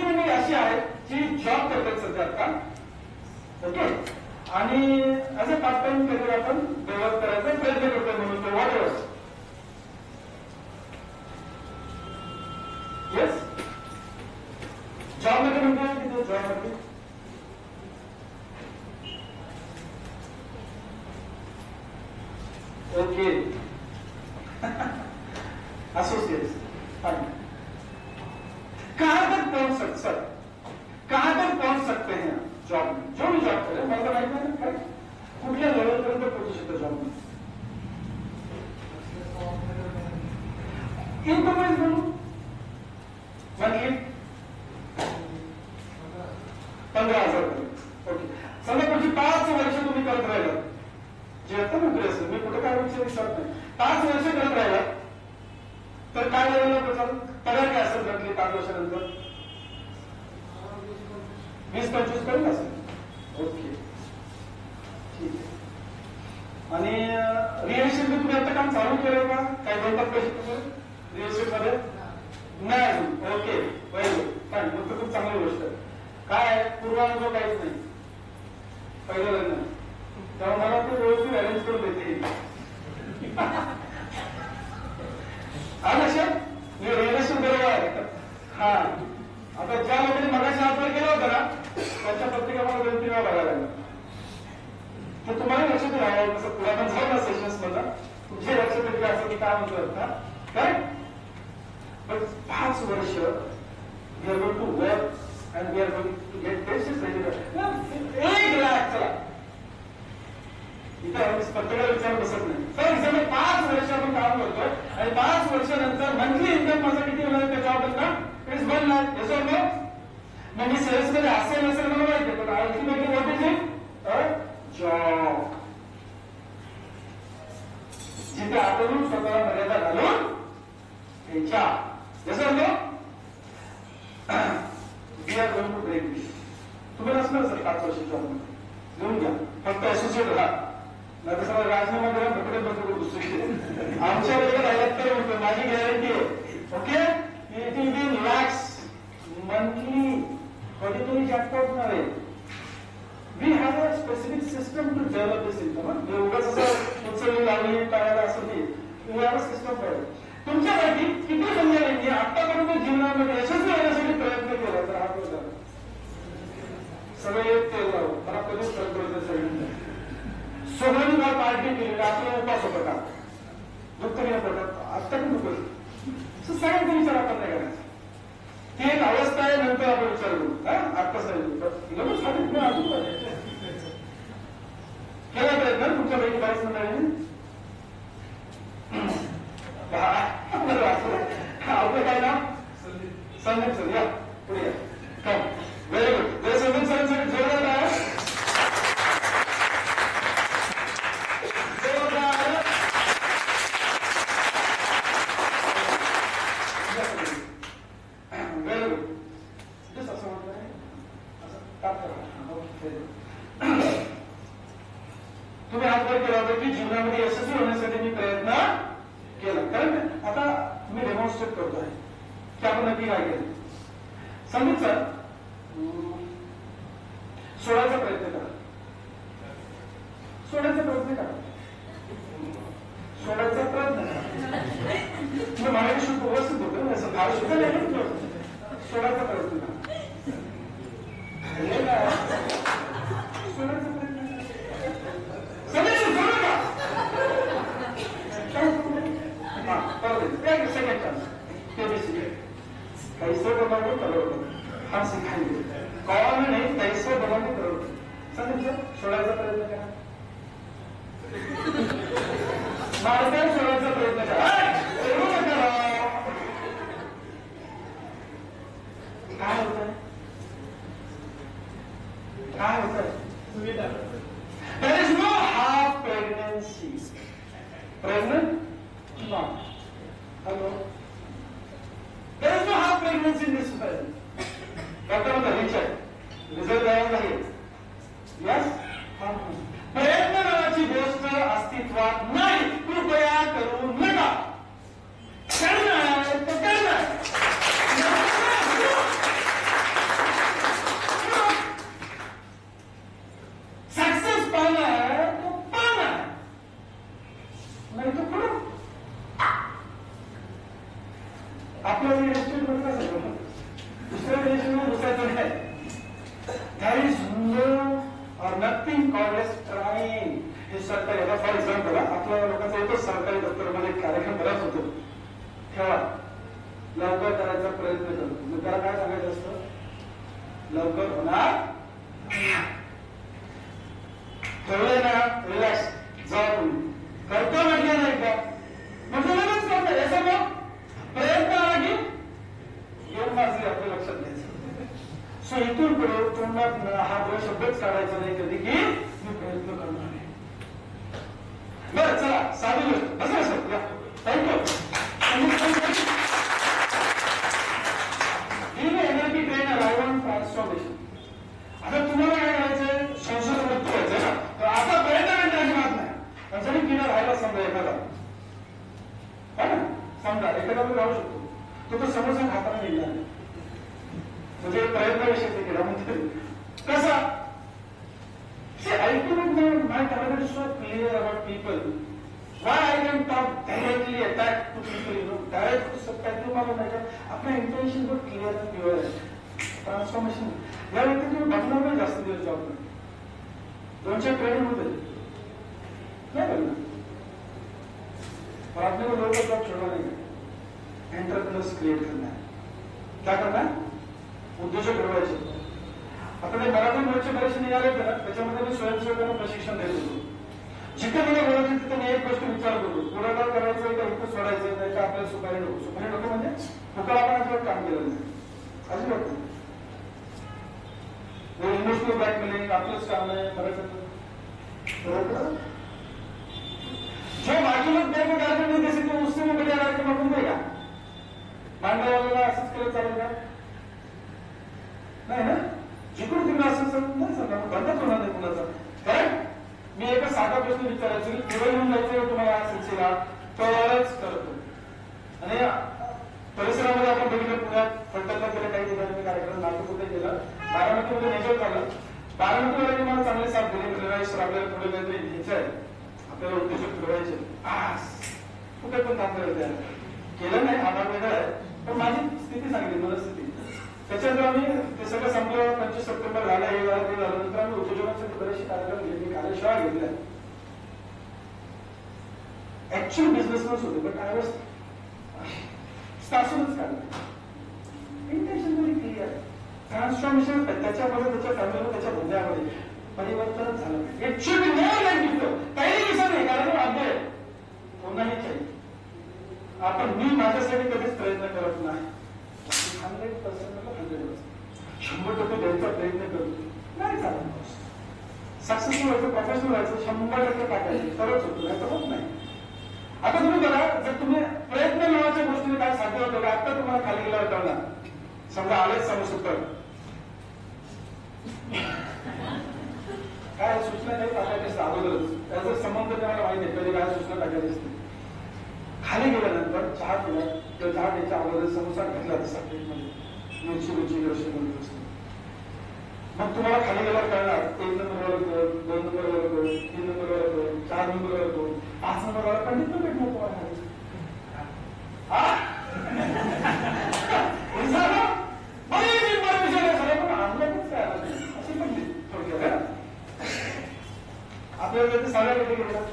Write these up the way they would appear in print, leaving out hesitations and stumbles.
दुसरी मंडळी अशी आहे जी जॉब करतात सध्या आता, ओके, आणि as a part time career आपण डेव्हलप करायचा प्रयत्न करतोय म्हणून तो व्हॉट एव्हर. येस, जॉब मध्ये म्हणजे तिथे जॉब मध्ये ओके एसोसिएट्स फाइन. कहां तक पहुंच सकते सर, कहां तक पहुंच सकते हैं जॉब में, जो भी जॉब करे मला माहित नाही काय कुठल्या लेवल पर्यंत पोहोचू शकतो जॉब में. इनकम वाइज म्हणून मंथली 15,000 ओके. समजा पुढची 5 वर्ष तुम्ही करत राहिला, जे आता नोकरी असेल, मी कुठे काय विचार विचारत नाही, 5 वर्ष करत राहिला तर काय लेवलला पोचाल, पगार काय असेल मंथली 5 वर्षानंतर 20-25 पर्यंत असेल. ओके ठीक आहे. आणि रिअल इस्टेट मध्ये तुम्ही आता काम चालू केलं का, काय बनतात पैसे तुम्ही रिअल इस्टेट मध्ये नाही अजून, ओके व्हेरी गुड फाईन, मग तर खूप चांगली गोष्ट आहे. काय पूर्वानुभव काहीच नाही, पहिलं लग्न, तेव्हा मला ते व्यवस्थित अरेंज करून देते. हा लक्षात रिअल इस्टेट बरोबर आहे. हा आता ज्या लोकांनी मगाशी ऑफर केला होता ना त्यांच्या पत्रिका मला 2-3 वेळा बघायला लागला. तर तुम्हाला लक्षात राहावं, कसं पुढे आपण जाऊ ना सेशन्स मध्ये तुमचे लक्षात येईल असं की काय म्हणतो ना काय. पण 5 वर्ष we are going to work and we are going to get test regular. 1 lakh चला इथे आम्ही पत्रिका विचार बसत नाही. फॉर एक्झाम्पल 5 वर्ष आपण काम करतोय आणि 5 वर्षानंतर मंथली इन्कम माझा किती होणार त्या जॉबमधनं, it is 1 lakh. Yes or no. म्हणजे सेल्स मध्ये असेल नसेल मला माहिती आहे, पण ultimately what is it, a job, जिथे आपण स्वतःला मर्यादा घालून त्यांच्या. Yes or no. We are going to break this. तुम्ही नसणार सर 5 वर्ष जॉब मध्ये घेऊन घ्या, फक्त असोसिएट राहा, नाही तर सगळं राजीनामा करा, भकडे बसतो दुसरी. आमच्या वेळेला राहिल्यात तर म्हणतो माझी गॅरंटी आहे, okay, it will be lakhs monthly. कधी तुम्ही जॅकपॉट होणार आहे. We have a specific system to develop this income. उगाच असं उचलून लावली टाळायला असं नाही. We have a system for it. तुमच्यासाठी किती मंडळींनी आतापर्यंत जीवनामध्ये यशस्वी होण्यासाठी प्रयत्न केला तर हा तो सगळे तेल लावून मला कधीच कळत सगळ्यांना सोहळी काल पार्टी केली, आपला उपास होता, दुःख नाही पडत, आता पण दुःख सगळ्यांचा विचार आपण नाही करायचा. ती एक अवस्था आहे, नंतर आपण विचार करू. आत्ताच नाही अजून केला प्रयत्न तुमच्या पैकी 22 मंडळींनी. आपलं काय नाव संदीप सर, या पुढे या. कम व्हेरी गुड. जय संदीप सरांसाठी जोरदार आहे. तुम्ही हातभार केला होता की जीवनामध्ये यशस्वी होण्यासाठी मी प्रयत्न केला. कारण आता मी डेमॉन्स्ट्रेट करतोय की आपण नक्की काय केलं. संदीप सर सोडायचा प्रयत्न करा, सोडायचा प्रयत्न करा, सोडायचा प्रयत्न करा. तुम्ही मराठी शुद्ध व्यवस्थित होतं, असं फार शुद्ध नाही, सोडायचा प्रयत्न करा. सोडायचा प्रयत्न सेकंड चांस कैसे बनाने करोगे हम सिखाएंगे. कौन नहीं कैसे बनाने करोगे. समझ सोडायचा प्रयत्न करा, मार्गावर सोडायचा प्रयत्न करा. काय होत काय होत There is no half pregnancy. Pregnant? No. Hello? There is no half pregnancy in this family. Doctor on the recheck. Result द्यायला लागेल. Yes? प्रयत्न नावाची गोष्ट अस्तित्वात नाही. कृपया करू नका. करणार तर करणार. एस्टेटमध्ये कसं आहे, दुसऱ्या देशामध्ये दुसऱ्याचं नाही. There is no or nothing called as trying. हे सरकारी आता फॉर एक्झाम्पल आपल्या लोकांचा येतोच सरकारी दप्तरामध्ये कार्यक्रम बराच होतो. ठेवा लवकर करायचा प्रयत्न करतो, मग त्याला काय सांगायचं असतं, लवकर होणार. ठेवलंय ना, रिलॅक्स जा, तुम्ही करतो म्हटलं नाही का, म्हणजे लगेच करतो. याचा मग प्रयत्न आला की येऊन माझे आपल्या लक्षात द्यायचं. सो इथून पुढे तोंडात हा दोन शब्दच काढायचा नाही कधी की मी प्रयत्न करणार आहे. बरं चला, साधी गोष्ट बसा sir, thank you. NLP trainer, I want transformation. आता तुम्हाला काय करायचंय, संशोधन मुक्त व्हायचंय ना, तर आता प्रयत्न करायची बात नाही. जरी किडा राहायला समजा एखादा, समजा एखादा मी राहू शकतो, तो समोसा खाताना निघणार नाही, म्हणजे प्रयत्नाविषयी किडा म्हणते कसा. Ultimately, my target is so clear about people. Why I can talk directly, attack to people, direct subtitle मला नाही का, आपला इंटेन्शन बहुत क्लिअर आणि प्युअर आहे. ट्रान्सफॉर्मेशन या व्यक्ती तुम्ही बघणार नाही जास्त दिवस जॉब मध्ये, 2-4 ट्रेनिंग होते नाही बघणार. और आपने लोगों का जॉब छोड़ना नहीं है, एंटरप्रेन्योर्स क्रिएट करना है. क्या करना है, उद्योजक घडवायचे. आता ते मराठी मोर्चे परीक्षा निघाले होते ना, त्याच्यामध्ये मी स्वयंसेवकांना प्रशिक्षण देत होतो. जिथे मला बोलायचं तिथे मी एक गोष्ट विचार करतो, पुढाकार करायचं का इथं सोडायचं नाही का, आपल्याला सुपारी नको. सुपारी नको म्हणजे फुकट आपण अजिबात काम केलं नाही, अजिबात नाही. इमोशनल ब्लॅकमेलिंग आपलंच काम आहे करायचं. जो बाकी लोग देखो करके नहीं दे सकते, उससे भी बढ़िया करके मग देगा. मांडवाला असंच केलं चालेल का, नाही ना. जिकडून तुम्ही असं नाही सांगा, बंदच होणार नाही कुणाचा. करेक्ट. मी एका साधा प्रश्न विचारायचो की पुढे घेऊन जायचं तुम्हाला या सिलसिला, तरच करतो. आणि परिसरामध्ये आपण बघितलं, पुण्यात फलटणला गेले, काही ठिकाणी कार्यक्रम नागपूरमध्ये गेला, बारामतीमध्ये नेचर झालं. बारामतीमध्ये मला चांगले साथ दिले, आपल्याला पुढे काहीतरी घ्यायचं आहे, आपल्याला उद्योजक फिरवायचे. कुठे पण काम करायचं आहे, केलं नाही, हा भाग वेगळा आहे, पण माझी स्थिती सांगितली, मनस्थिती. त्याच्यानंतर आम्ही ते सगळं संपलं, 25 सप्टेंबर झाला, हे झालं, ते झालं. नंतर आम्ही उद्योजकांसाठी बरेचसे कार्यक्रम घेतले, कार्यशाळा घेतल्या. ऍक्च्युअल बिझनेसमॅन होते, बट आय वॉज सासूनच काढलं. Intention very clear. ट्रान्सफॉर्मेशन त्याच्यामध्ये, त्याच्या फॅमिलीमध्ये, त्याच्या धंद्यामध्ये परिवर्तन झालं. It should be more than before. काही दिवसात नाही, कारण अभ्यास कोणाही चाहिए. आपण मी माझ्यासाठी कधीच प्रयत्न करत नाही. 100% 100% द्यायचा प्रयत्न करतो, नाही चालत. सक्सेसफुल व्हायचं, प्रोफेशनल व्हायचं, 100% टाकायचं, तरच होतो, नाही तर होत नाही. आता तुम्ही बघा, जर तुम्ही प्रयत्न नावाच्या गोष्टीने काय साध्य होतं का, आता तुम्हाला खाली गेल्यावर कळणार. समजा आलेच समोर काय सूचना काही टाकायची अगोदरच, त्याचा संबंध तुम्हाला माहिती आहे, कधी काय सूचना टाकायची असते. खाली गेल्यानंतर चहा पिला, तर चहा प्यायच्या अगोदर समोसा घेतला तसा प्लेटमध्ये, मिरची रशी. मग तुम्हाला खाली गेल्यावर कळणार, 1 नंबरवाला कर, 2 नंबरवाला कर, 3 नंबरवाला कर, 4 नंबरवाला कर, 5 नंबरवाला पंडित पण भेटणार तुम्हाला. आपल्याला सगळ्या कधी घेतात,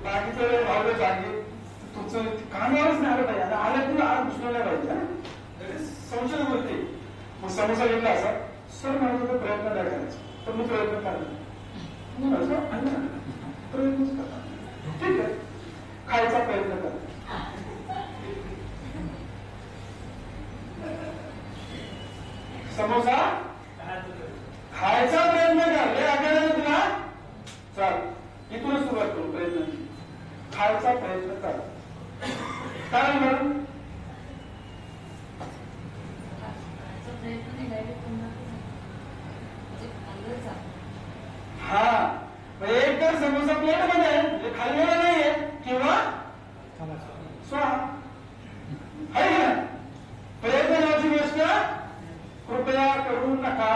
बाकीचं भावलं जागे तुमचं कामावरच नाही आलं पाहिजे. आलं तुला आज घुसलं पाहिजे, संशय होते. मग समोसा घेतला असा, सर माझा तो प्रयत्न नाही करायचा, तर मी प्रयत्न करणार, प्रयत्नच करणार. ठीक आहे, खायचा प्रयत्न करा. समोसा खायचा प्रयत्न कर, हे आठवड्याला तुला चाल, इथूनच सुरुवात करू प्रयत्नाची. खायचा प्रयत्न कर. काय मॅडम, हा एक तर समोसा प्लेट मध्ये म्हणजे खाल्लेला नाहीये किंवा स्वाहा आहे ना. प्रयत्न नावाची गोष्ट कृपया करू नका.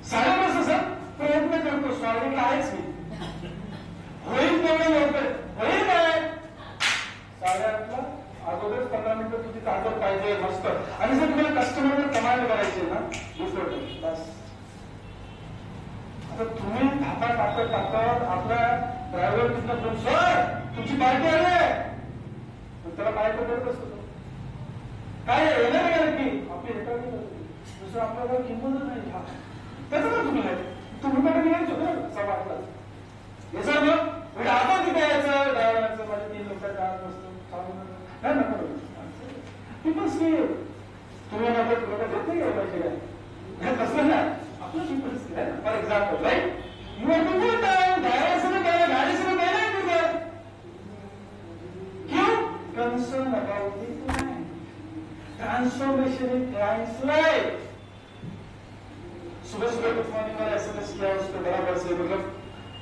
साडेपाच असं प्रयत्न करतो, स्वागत आहेच मी, होईल तेवढं लवकर होईल काय. 8:30ला अगोदरच 15 मिनिटं तुझी ताकद पाहिजे मस्त. आणि जर तुम्हाला कस्टमरला कमांड करायची ना दुसरं बस. आता तुम्ही धापा टाकत आपल्या ड्रायव्हर तिथं सर तुमची पार्टी आली त्याला काय करत असतो काय येणार आहे की आपली रेकॉर्डिंग करतो दुसरं आपल्याला किंमत नाही त्याचं का तुम्ही नाही तुम्ही मला यायचो ना सभा हे सर मग आता तिथे यायचं ड्रायव्हरचं माझ्या 3 लोकांच्या काळात बसतो नाही नको पीपल्स तुम्ही माझ्या लोक देत नाही गेलं पाहिजे काय तसं नाही आपलं peoples for example right you are too good driver सुरू केलं गाडी सुरू केलं तुझं क्यों concerned about the client. Transformation in client's life. सुबह सुबह गुड मॉर्निंग वाला SMS किया उसको बराबर से मतलब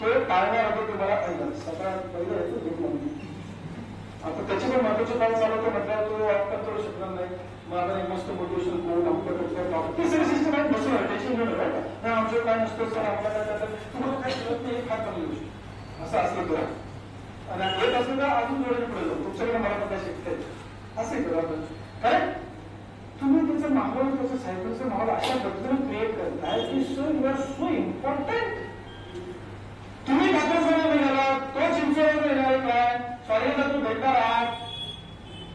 तो टाळणार होतो तुम्हाला पहिला सकाळ पहिलं येतो गुड मॉर्निंग. आता त्याची पण महत्वाची काम चालू होतं म्हटल्यावर तो आपण करू शकणार नाही. मग आपण एक मस्त मोटिवेशन कोण आपलं ती सगळी सिस्टम आहे बसून टेन्शन घेऊन नका नाही आमचं काय नसतं सर आपल्याला काय तुम्हाला काय करत नाही फार कमी गोष्ट असं असलं तुला आणि येत असलं तर अजून जोडून पुढे जाऊ तुमच्याकडे मला पण काय शिकते असे करू आपण काय तुम्ही त्याचं माहोल त्याचं सायकलचं माहोल अशा पद्धतीने क्रिएट करताय की so you are so important. तुम्ही खात्यासमोर निघाला तो चिंचवड येणार काय सॉरीला तुम्ही भेटणार आहात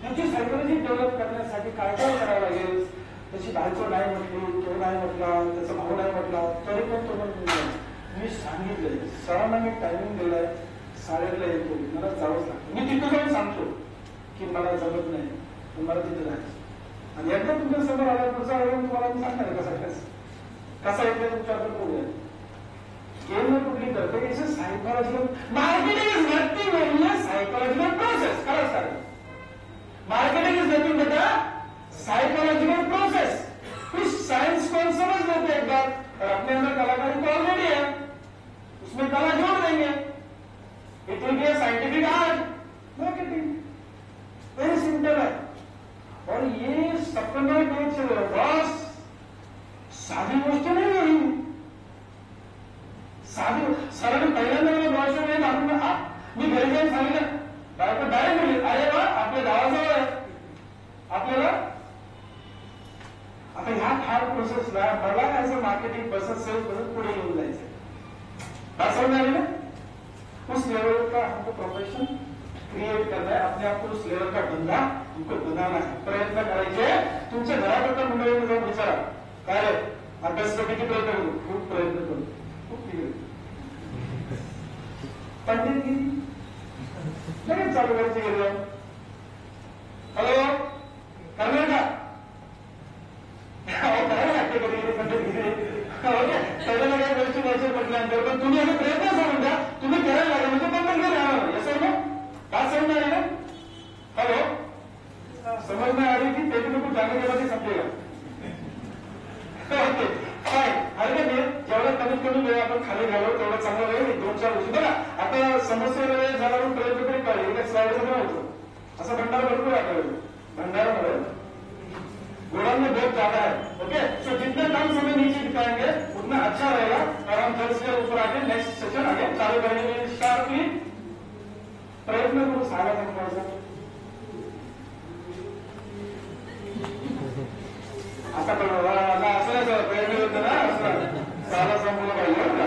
त्याची सायकोलॉजी डेव्हलप करण्यासाठी काय काय करावं लागेल. त्याची बायको नाही म्हटली तो नाही म्हटला त्याचा भाऊ नाही म्हटला तरी पण तो म्हणतो मी सांगितलंय सरांना मी टायमिंग दिलाय 7:30 येतो मला जावंच लागतं. मी तिथं जाऊन सांगतो की मला जमत नाही पण मला तिथे जायचं आणि एकदा तुमच्या समोर आला पुढचा वेळ तुम्हाला मी सांगणार कसा येतोय तुमच्याकडे बोलूया गेम न कुठली करते it's a psychological marketing is nothing only a psychological process. खरंच सांगा marketing is nothing but a psychological process. कुछ साइंस को समझ लेते एक बार और अपने अंदर कलाकारी तो ऑलरेडी है उसमें कला जोड़ देंगे. It will be a scientific art. Marketing. Very simple है. और ये सपना बेच रहे हो बॉस साधी गोष्ट नहीं है साधी सरळ पहिल्यांदा मला बॉसला वेळ मागून मी घरी जाऊन सांगितलं बायको डायरेक्ट म्हणली अरे वा आपल्या गावाजवळ आहे आपल्याला आता ह्या हार्ड प्रोसेसला मला as a marketing person sales person पुढे येऊन जायचं बात समझ आली ना. उस लेवल का हमको प्रोफेशन क्रिएट करना है अपने आप को उस लेवल का धंधा हमको बनाना है. प्रयत्न करायचे तुमच्या घराकडच्या मंडळीने जाऊन विचारा काय रे अभ्यासासाठी किती प्रयत्न करू खूप प्रयत्न करू खूप पंडितगिरी लगेच चालू करायची गेलं हॅलो करणार का करायला लागते कधी कधी पंडितगिरी पहिल्यांदा काही गोष्टी व्हायचं म्हटल्यानंतर पण तुम्ही आता प्रयत्न सांगून द्या तुम्ही करायला लागला म्हणजे पण घरी राहणार असं ना काय समजणार आहे ना. हॅलो समज में आ रही थी पेट में कुछ जाने के बाद ही समझेगा ओके फाईन. अरे जेवढा कमीत कमी वेळ आपण खाली घालवू तेवढा चांगला वेळ 2-4 वर्षी बघा आता समस्या वेळ झाला म्हणून प्रयत्न तरी कळले एका स्लाइडचं होतं असं भंडारा भरपूर आहे भंडारामध्ये गुणान में बहुत ज्यादा है. ओके सो जितना कम समय नीचे दिखाएंगे उतना अच्छा रहेगा और हम जल्द से ऊपर आके नेक्स्ट सेशन आगे चालू करेंगे शार्पली प्रयत्न करू सारा संपवायचा. आता पण असं प्रयत्न होतं ना असं सारा संपवलं पाहिजे